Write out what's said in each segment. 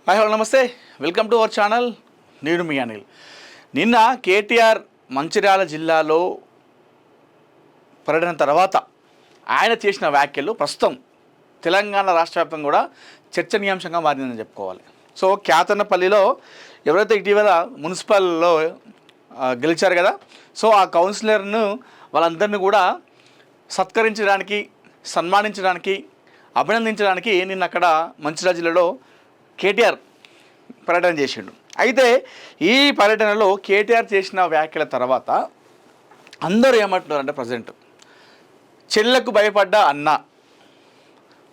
Hi hello నమస్తే, welcome to our channel. నేను మీ అనిల్. నిన్న కేటీఆర్ మంచిర్యాల జిల్లాలో పర్యటన తర్వాత ఆయన చేసిన వ్యాఖ్యలు ప్రస్తుతం తెలంగాణ రాష్ట్ర వ్యాప్తంగా కూడా చర్చనీయాంశంగా మారిందని చెప్పుకోవాలి. సో క్యాతన్నపల్లిలో ఎవరైతే ఇటీవల మున్సిపల్లో గెలిచారు కదా, సో ఆ కౌన్సిలర్ను వాళ్ళందరినీ కూడా సత్కరించడానికి, సన్మానించడానికి, అభినందించడానికి నిన్న అక్కడ మంచిర్యాల జిల్లాలో కేటీఆర్ పర్యటన చేసిండు. అయితే ఈ పర్యటనలో కేటీఆర్ చేసిన వ్యాఖ్యల తర్వాత అందరూ ఏమంటున్నారంటే, ప్రజెంట్ చెల్లకు భయపడ్డ అన్న,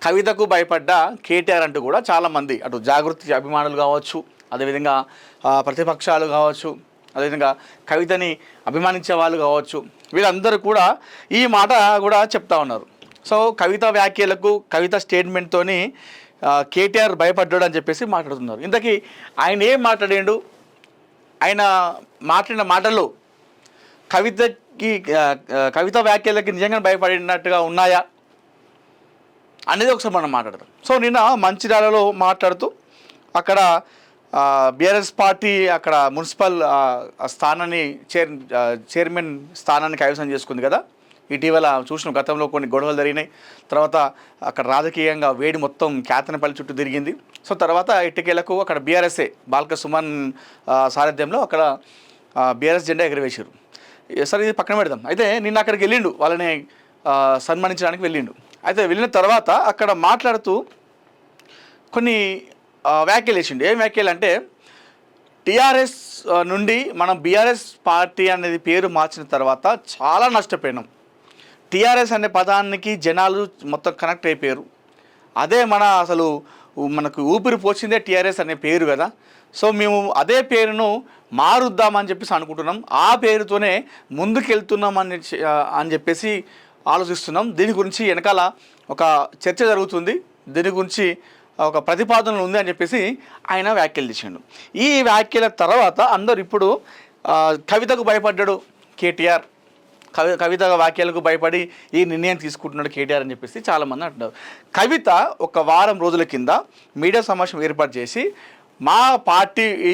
కవితకు భయపడ్డ కేటీఆర్ అంటూ కూడా చాలామంది అటు జాగృతి అభిమానులు కావచ్చు, అదేవిధంగా ప్రతిపక్షాలు కావచ్చు, అదేవిధంగా కవితని అభిమానించే వాళ్ళు కావచ్చు, వీళ్ళందరూ కూడా ఈ మాట కూడా చెప్తా ఉన్నారు. సో కవిత వ్యాఖ్యలకు, కవిత స్టేట్మెంట్తోని కేటీఆర్ భయపడ్డాడు అని చెప్పేసి మాట్లాడుతున్నారు. ఇంతకీ ఆయన ఏం మాట్లాడాడు, ఆయన మాట్లాడిన మాటలు కవిత వ్యాఖ్యలకి నిజంగా భయపడినట్టుగా ఉన్నాయా అనేది ఒకసారి మనం మాట్లాడదాం. సో నిన్న మంచిర్యాలలో మాట్లాడుతూ అక్కడ బీఆర్ఎస్ పార్టీ అక్కడ మున్సిపల్ స్థానాన్ని చైర్మన్ స్థానాన్ని కైవసం చేసుకుంది కదా. ఇటీవల చూసిన గతంలో కొన్ని గొడవలు జరిగినాయి. తర్వాత అక్కడ రాజకీయంగా వేడి మొత్తం క్యాతనపల్లి చుట్టూ తిరిగింది. సో తర్వాత ఇటుకేలకు అక్కడ బీఆర్ఎస్ఏ బాల్క సుమన్ సారథ్యంలో అక్కడ బీఆర్ఎస్ జెండా ఎగరవేశారు. సరే ఇది పక్కన పెడదాం. అయితే నిన్న అక్కడికి వెళ్ళిండు, వాళ్ళని సన్మానించడానికి వెళ్ళిండు. అయితే వెళ్ళిన తర్వాత అక్కడ మాట్లాడుతూ కొన్ని వ్యాఖ్యలు వేసిండు. ఏం వ్యాఖ్యలు అంటే, టీఆర్ఎస్ నుండి మనం బీఆర్ఎస్ పార్టీ అనేది పేరు మార్చిన తర్వాత చాలా నష్టపోయినాం. టీఆర్ఎస్ అనే పదానికి జనాలు మొత్తం కనెక్ట్ అయిపోయారు. అదే మనకు ఊపిరి పోసిందే టీఆర్ఎస్ అనే పేరు కదా. సో మేము అదే పేరును మారుద్దామని చెప్పేసి అనుకుంటున్నాం, ఆ పేరుతోనే ముందుకెళ్తున్నాం అని చెప్పేసి ఆలోచిస్తున్నాం. దీని గురించి వెనకాల ఒక చర్చ జరుగుతుంది, దీని గురించి ఒక ప్రతిపాదన ఉంది అని చెప్పేసి ఆయన వ్యాఖ్యలు చేసిండు. ఈ వ్యాఖ్యల తర్వాత అందరూ ఇప్పుడు కవితకు భయపడ్డాడు కేటీఆర్, కవిత వ్యాఖ్యలకు భయపడి ఈ నిర్ణయం తీసుకుంటున్నాడు కేటీఆర్ అని చెప్పేసి చాలామంది అంటున్నారు. కవిత ఒక వారం రోజుల కింద మీడియా సమావేశం ఏర్పాటు చేసి, మా పార్టీ ఈ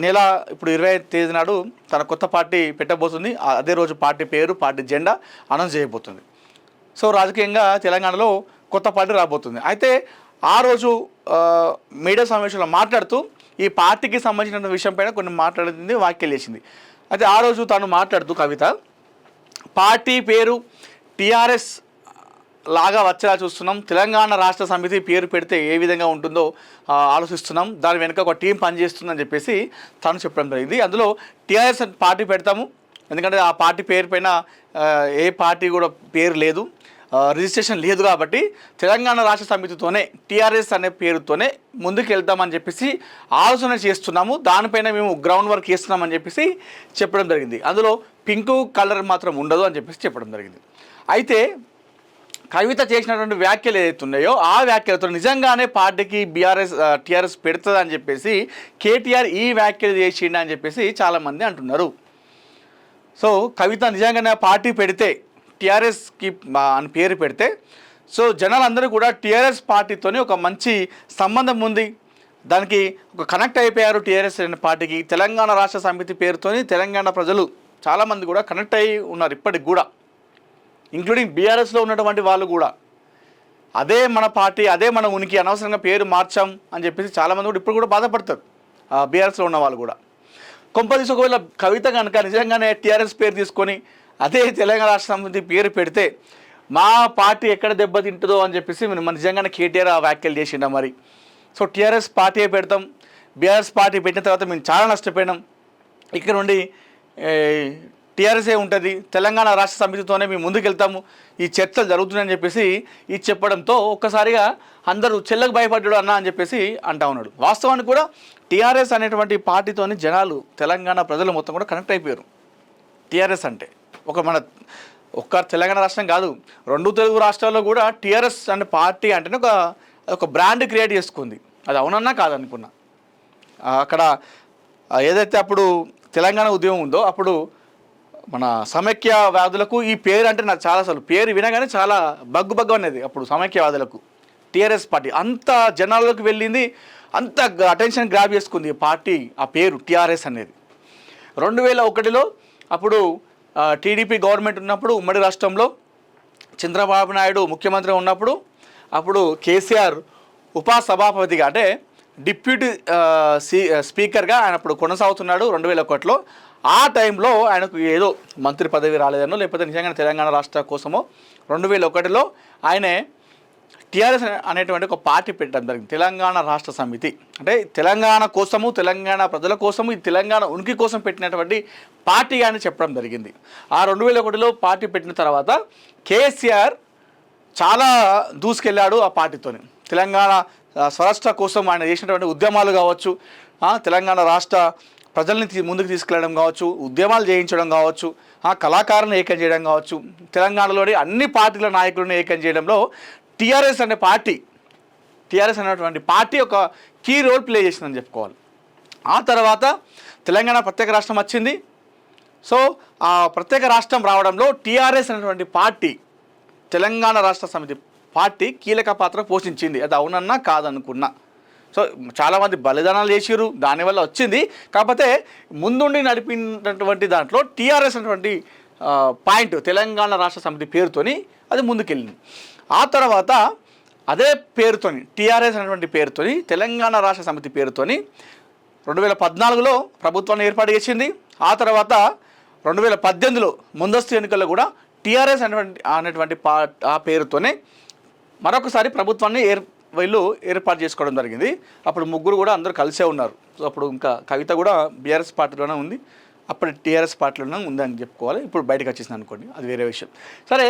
నెల ఇప్పుడు 25వ తేదీ నాడు తన కొత్త పార్టీ పెట్టబోతుంది, అదే రోజు పార్టీ పేరు, పార్టీ జెండా అనౌన్స్ చేయబోతుంది. సో రాజకీయంగా తెలంగాణలో కొత్త పార్టీ రాబోతుంది. అయితే ఆ రోజు మీడియా సమావేశంలో మాట్లాడుతూ ఈ పార్టీకి సంబంధించిన విషయం పైన కొన్ని మాట్లాడింది, వ్యాఖ్యలు చేసింది. అయితే ఆ రోజు తాను మాట్లాడుతూ కవిత, పార్టీ పేరు టీఆర్ఎస్ లాగా వచ్చేలా చూస్తున్నాం, తెలంగాణ రాష్ట్ర సమితి పేరు పెడితే ఏ విధంగా ఉంటుందో ఆలోచిస్తున్నాం, దాని వెనుక ఒక టీం పనిచేస్తుందని చెప్పేసి తాను చెప్పడం జరిగింది. అందులో టీఆర్ఎస్ పార్టీ పెడతాము, ఎందుకంటే ఆ పార్టీ పేరు పైన ఏ పార్టీ కూడా పేరు లేదు, రిజిస్ట్రేషన్ లేదు, కాబట్టి తెలంగాణ రాష్ట్ర సమితితోనే టీఆర్ఎస్ అనే పేరుతోనే ముందుకు వెళ్తామని చెప్పేసి ఆలోచన చేస్తున్నాము, దానిపైన మేము గ్రౌండ్ వర్క్ చేస్తున్నామని చెప్పేసి చెప్పడం జరిగింది. అందులో పింక్ కలర్ మాత్రం ఉండదు అని చెప్పేసి చెప్పడం జరిగింది. అయితే కవిత చేసినటువంటి వ్యాఖ్యలు ఏదైతే ఉన్నాయో ఆ వ్యాఖ్యలతో నిజంగానే పార్టీకి టీఆర్ఎస్ పెడుతుంది అని చెప్పేసి కేటీఆర్ ఈ వ్యాఖ్యలు చేసిండు అని చెప్పేసి చాలామంది అంటున్నారు. సో కవిత నిజంగానే పార్టీ పెడితే, టీఆర్ఎస్కి అని పేరు పెడితే, సో జనాలందరూ కూడా టీఆర్ఎస్ పార్టీతోనే ఒక మంచి సంబంధం ఉంది, దానికి ఒక కనెక్ట్ అయిపోయారు టీఆర్ఎస్ అనే పార్టీకి. తెలంగాణ రాష్ట్ర సమితి పేరుతోని తెలంగాణ ప్రజలు చాలామంది కూడా కనెక్ట్ అయ్యి ఉన్నారు ఇప్పటికి కూడా, ఇంక్లూడింగ్ బీఆర్ఎస్లో ఉన్నటువంటి వాళ్ళు కూడా. అదే మన పార్టీ, అదే మన ఉనికి, అనవసరంగా పేరు మార్చాం అని చెప్పేసి చాలామంది కూడా ఇప్పుడు కూడా బాధపడతారు బీఆర్ఎస్లో ఉన్న వాళ్ళు కూడా. కొంపదీసి ఒకవేళ కవిత కనుక నిజంగానే టీఆర్ఎస్ పేరు తీసుకొని అదే తెలంగాణ రాష్ట్ర సమితి పేరు పెడితే మా పార్టీ ఎక్కడ దెబ్బతింటుందో అని చెప్పేసి మన నిజంగానే కేటీఆర్ ఆ వ్యాఖ్యలు చేసిండ మరి. సో టీఆర్ఎస్ పార్టీ పెడతాం, బీఆర్ఎస్ పార్టీ పెట్టిన తర్వాత మేము చాలా నష్టపోయినాం, ఇక్కడ నుండి టీఆర్ఎస్ఏ ఉంటుంది, తెలంగాణ రాష్ట్ర సమితితోనే మేము ముందుకెళ్తాము, ఈ చర్చలు జరుగుతున్నాయని చెప్పేసి ఇది చెప్పడంతో ఒక్కసారిగా అందరూ చెల్లకు భయపడ్డాడు అన్న అని చెప్పేసి అంటా ఉన్నాడు. వాస్తవానికి కూడా టీఆర్ఎస్ అనేటువంటి పార్టీతోని జనాలు, తెలంగాణ ప్రజలు మొత్తం కూడా కనెక్ట్ అయిపోయారు. టీఆర్ఎస్ అంటే ఒక్క తెలంగాణ రాష్ట్రం కాదు, 2 తెలుగు రాష్ట్రాల్లో కూడా టీఆర్ఎస్ అనే పార్టీ అంటేనే ఒక బ్రాండ్ క్రియేట్ చేసుకుంది. అది అవునన్నా కాదనుకున్నా. అక్కడ ఏదైతే అప్పుడు తెలంగాణ ఉద్యమం ఉందో అప్పుడు మన సమైక్యవాదులకు ఈ పేరు అంటే నాకు చాలా అసలు పేరు వినగానే చాలా బగ్గు అనేది అప్పుడు సమైక్యవాదులకు టీఆర్ఎస్ పార్టీ అంత జనాల్లోకి వెళ్ళింది. అంత అటెన్షన్ గ్రాప్ చేసుకుంది ఈ పార్టీ, ఆ పేరు టీఆర్ఎస్ అనేది. 2001లో అప్పుడు టీడీపీ గవర్నమెంట్ ఉన్నప్పుడు ఉమ్మడి రాష్ట్రంలో చంద్రబాబు నాయుడు ముఖ్యమంత్రి ఉన్నప్పుడు అప్పుడు కేసీఆర్ ఉపసభాపతిగా అంటే డిప్యూటీ స్పీకర్గా ఆయన అప్పుడు కొనసాగుతున్నాడు 2001లో. ఆ టైంలో ఆయనకు ఏదో మంత్రి పదవి రాలేదనో లేకపోతే నిజంగా తెలంగాణ రాష్ట్ర కోసమో 2001లో ఆయనే టీఆర్ఎస్ అనేటువంటి ఒక పార్టీ పెట్టడం జరిగింది, తెలంగాణ రాష్ట్ర సమితి. అంటే తెలంగాణ కోసము, తెలంగాణ ప్రజల కోసము, ఈ తెలంగాణ ఉనికి కోసం పెట్టినటువంటి పార్టీ అని చెప్పడం జరిగింది. ఆ 2001లో పార్టీ పెట్టిన తర్వాత కేసీఆర్ చాలా దూసుకెళ్ళాడు ఆ పార్టీతోని. తెలంగాణ స్వరాష్ట్ర కోసం ఆయన చేసినటువంటి ఉద్యమాలు కావచ్చు, తెలంగాణ రాష్ట్ర ప్రజల్ని ముందుకు తీసుకెళ్ళడం కావచ్చు, ఉద్యమాలు చేయించడం కావచ్చు, కళాకారులను ఏకం చేయడం కావచ్చు, తెలంగాణలోని అన్ని పార్టీల నాయకులను ఏకం చేయడంలో టీఆర్ఎస్ అనేటువంటి పార్టీ ఒక కీ రోల్ ప్లే చేసిందని చెప్పుకోవాలి. ఆ తర్వాత తెలంగాణ ప్రత్యేక రాష్ట్రం వచ్చింది. సో ఆ ప్రత్యేక రాష్ట్రం రావడంలో టీఆర్ఎస్ అనేటువంటి పార్టీ, తెలంగాణ రాష్ట్ర సమితి పార్టీ కీలక పాత్ర పోషించింది. అది అవునన్నా కాదనుకున్నా. సో చాలామంది బలిదానాలు చేసిరు, దానివల్ల వచ్చింది. కాకపోతే ముందుండి నడిపినటువంటి దాంట్లో టీఆర్ఎస్ అనేటువంటి పాయింట్ తెలంగాణ రాష్ట్ర సమితి పేరుతోని అది ముందుకెళ్ళింది. ఆ తర్వాత అదే పేరుతోని టీఆర్ఎస్ అనేటువంటి పేరుతోని తెలంగాణ రాష్ట్ర సమితి పేరుతోని 2014లో ప్రభుత్వాన్ని ఏర్పాటు చేసింది. ఆ తర్వాత 2018లో ముందస్తు ఎన్నికల్లో కూడా టీఆర్ఎస్ అనేటువంటి ఆ పేరుతోనే మరొకసారి ప్రభుత్వాన్ని వీళ్ళు ఏర్పాటు చేసుకోవడం జరిగింది. అప్పుడు ముగ్గురు కూడా అందరూ కలిసే ఉన్నారు. సో అప్పుడు ఇంకా కవిత కూడా బీఆర్ఎస్ పార్టీలోనే ఉంది, అప్పుడు టీఆర్ఎస్ పార్టీలోనే ఉందని చెప్పుకోవాలి. ఇప్పుడు బయటకు వచ్చేసింది అనుకోండి, అది వేరే విషయం. సరే,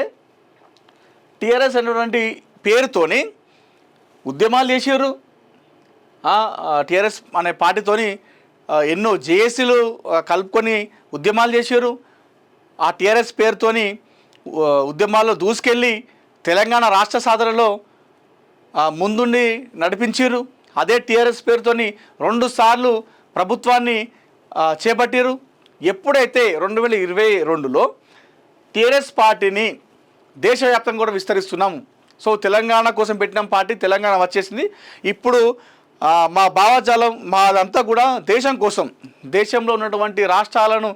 టీఆర్ఎస్ అనేటువంటి పేరుతోని ఉద్యమాలు చేసారు. టీఆర్ఎస్ అనే పార్టీతోని ఎన్నో జేఏసీలు కలుపుకొని ఉద్యమాలు చేసారు. ఆ టీఆర్ఎస్ పేరుతోని ఉద్యమాల్లో దూసుకెళ్ళి తెలంగాణ రాష్ట్ర సాధనలో ముందుండి నడిపించారు. అదే టీఆర్ఎస్ పేరుతోని 2 సార్లు ప్రభుత్వాన్ని చేపట్టారు. ఎప్పుడైతే 2022లో టీఆర్ఎస్ పార్టీని దేశవ్యాప్తంగా కూడా విస్తరిస్తున్నాము, సో తెలంగాణ కోసం పెట్టిన పార్టీ తెలంగాణ వచ్చేసింది. ఇప్పుడు మా భావజాలం మాదంతా కూడా దేశం కోసం, దేశంలో ఉన్నటువంటి రాష్ట్రాలను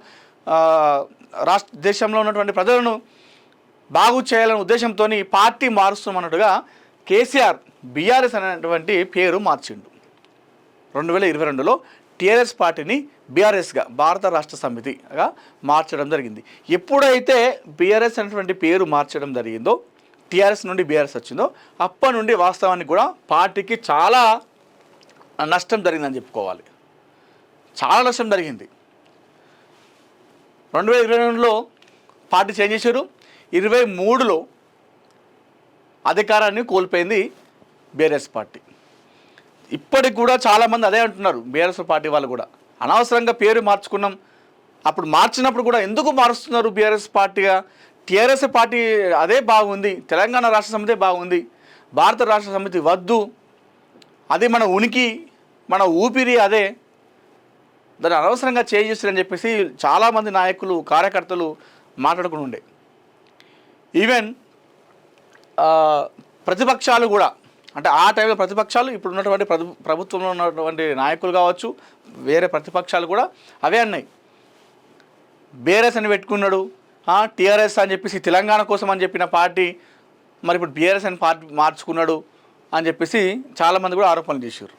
దేశంలో ఉన్నటువంటి ప్రజలను బాగు చేయాలనే ఉద్దేశంతో పార్టీ మారుస్తామన్నట్టుగా కేసీఆర్ బీఆర్ఎస్ అనేటువంటి పేరు మార్చిండు. 2022లో టీఆర్ఎస్ పార్టీని బీఆర్ఎస్గా, భారత రాష్ట్ర సమితిగా మార్చడం జరిగింది. ఎప్పుడైతే బీఆర్ఎస్ అనేటువంటి పేరు మార్చడం జరిగిందో, టీఆర్ఎస్ నుండి బీఆర్ఎస్ వచ్చిందో, అప్పటి నుండి వాస్తవానికి కూడా పార్టీకి చాలా నష్టం జరిగిందని చెప్పుకోవాలి. చాలా నష్టం జరిగింది. 2022లో పార్టీ చేంజ్ చేశారు. 2023లో అధికారాన్ని కోల్పోయింది బీఆర్ఎస్ పార్టీ. ఇప్పటికి కూడా చాలామంది అదే అంటున్నారు, బీఆర్ఎస్ పార్టీ వాళ్ళు కూడా అనవసరంగా పేరు మార్చుకున్నాం, అప్పుడు మార్చినప్పుడు కూడా ఎందుకు మారుస్తున్నారు బీఆర్ఎస్ పార్టీగా, టీఆర్ఎస్ పార్టీ అదే బాగుంది, తెలంగాణ రాష్ట్ర సమితి బాగుంది, భారత రాష్ట్ర సమితి వద్దు, అది మన ఉనికి, మన ఊపిరి అదే, దాన్ని అనవసరంగా చేంజ్ చేస్తారని చెప్పేసి చాలామంది నాయకులు, కార్యకర్తలు మాట్లాడుకుని ఉండే. ఈవెన్ ప్రతిపక్షాలు కూడా, అంటే ఆ టైంలో ప్రతిపక్షాలు, ఇప్పుడు ఉన్నటువంటి ప్రభుత్వంలో ఉన్నటువంటి నాయకులు కావచ్చు, వేరే ప్రతిపక్షాలు కూడా అవే అన్నాయి. బీఆర్ఎస్ అని పెట్టుకున్నాడు, టీఆర్ఎస్ అని చెప్పేసి తెలంగాణ కోసం అని చెప్పిన పార్టీ మరి ఇప్పుడు బీఆర్ఎస్ అని పార్టీ మార్చుకున్నాడు అని చెప్పేసి చాలామంది కూడా ఆరోపణలు చేశారు.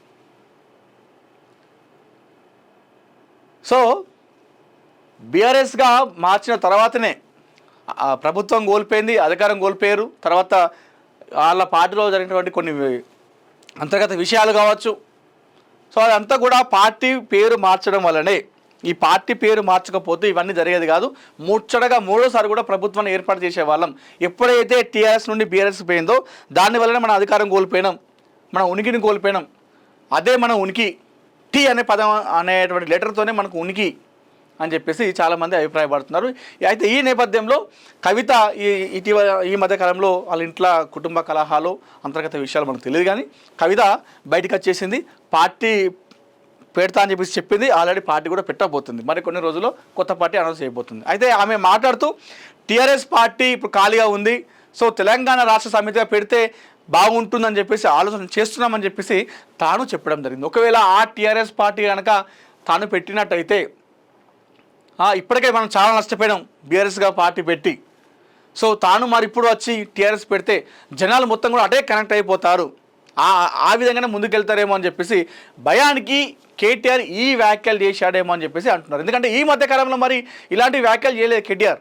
సో బీఆర్ఎస్గా మార్చిన తర్వాతనే ప్రభుత్వం కోల్పోయింది, అధికారం కోల్పోయారు. తర్వాత వాళ్ళ పార్టీలో జరిగినటువంటి కొన్ని అంతర్గత విషయాలు కావచ్చు. సో అదంతా కూడా పార్టీ పేరు మార్చడం వల్లనే. ఈ పార్టీ పేరు మార్చకపోతే ఇవన్నీ జరిగేది కాదు. ముచ్చటగా 3వ సారి కూడా ప్రభుత్వాన్ని ఏర్పాటు చేసేవాళ్ళం. ఎప్పుడైతే టీఆర్ఎస్ నుండి బీఆర్ఎస్ పోయిందో దానివల్లనే మన అధికారం కోల్పోయినాం, మన ఉనికిని కోల్పోయినాం. అదే మన ఉనికి, టీ అనే పదం అనేటువంటి లెటర్తోనే మనకు ఉనికి అని చెప్పేసి చాలామంది అభిప్రాయపడుతున్నారు. అయితే ఈ నేపథ్యంలో కవిత ఈ మధ్యకాలంలో వాళ్ళ ఇంట్లో కుటుంబ కలహాలు, అంతర్గత విషయాలు మనకు తెలియదు, కానీ కవిత బయటకు వచ్చేసింది, పార్టీ పెడతా అని చెప్పేసి చెప్పింది. ఆల్రెడీ పార్టీ కూడా పెట్టబోతుంది, మరి కొన్ని రోజుల్లో కొత్త పార్టీ అనౌన్స్ చేయబోతుంది. అయితే ఆమె మాట్లాడుతూ టీఆర్ఎస్ పార్టీ ఇప్పుడు ఖాళీగా ఉంది, సో తెలంగాణ రాష్ట్ర సమితిగా పెడితే బాగుంటుందని చెప్పేసి ఆలోచన చేస్తున్నామని చెప్పేసి తాను చెప్పడం జరిగింది. ఒకవేళ ఆ టీఆర్ఎస్ పార్టీ కనుక తాను పెట్టినట్టయితే ఇప్పటికే మనం చాలా నష్టపోయాం బీఆర్ఎస్గా పార్టీ పెట్టి. సో తాను మరి ఇప్పుడు వచ్చి టీఆర్ఎస్ పెడితే జనాలు మొత్తం కూడా అటే కనెక్ట్ అయిపోతారు, ఆ విధంగానే ముందుకెళ్తారేమో అని చెప్పేసి భయానికి కేటీఆర్ ఈ వ్యాఖ్యలు చేశాడేమో అని చెప్పేసి అంటున్నారు. ఎందుకంటే ఈ మధ్యకాలంలో మరి ఇలాంటి వ్యాఖ్యలు చేయలేదు కేటీఆర్,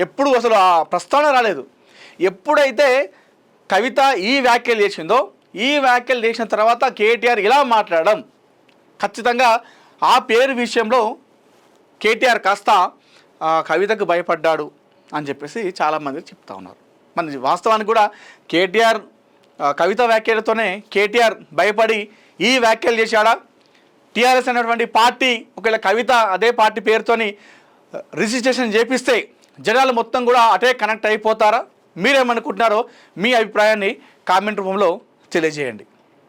ఎప్పుడు అసలు ఆ ప్రస్తావన రాలేదు. ఎప్పుడైతే కవిత ఈ వ్యాఖ్యలు చేసిందో, ఈ వ్యాఖ్యలు చేసిన తర్వాత కేటీఆర్ ఇలా మాట్లాడడం, ఖచ్చితంగా ఆ పేరు విషయంలో కేటీఆర్ కాస్త కవితకు భయపడ్డాడు అని చెప్పేసి చాలామంది చెప్తా ఉన్నారు. మన వాస్తవానికి కూడా కేటీఆర్ కవిత వ్యాఖ్యలతోనే కేటీఆర్ భయపడి ఈ వ్యాఖ్యలు చేశాడా? టీఆర్ఎస్ అనేటువంటి పార్టీ ఒకవేళ కవిత అదే పార్టీ పేరుతోని రిజిస్ట్రేషన్ చేపిస్తే జనాలు మొత్తం కూడా అటే కనెక్ట్ అయిపోతారా? మీరేమనుకుంటున్నారో మీ అభిప్రాయాన్ని కామెంట్ రూపంలో తెలియజేయండి.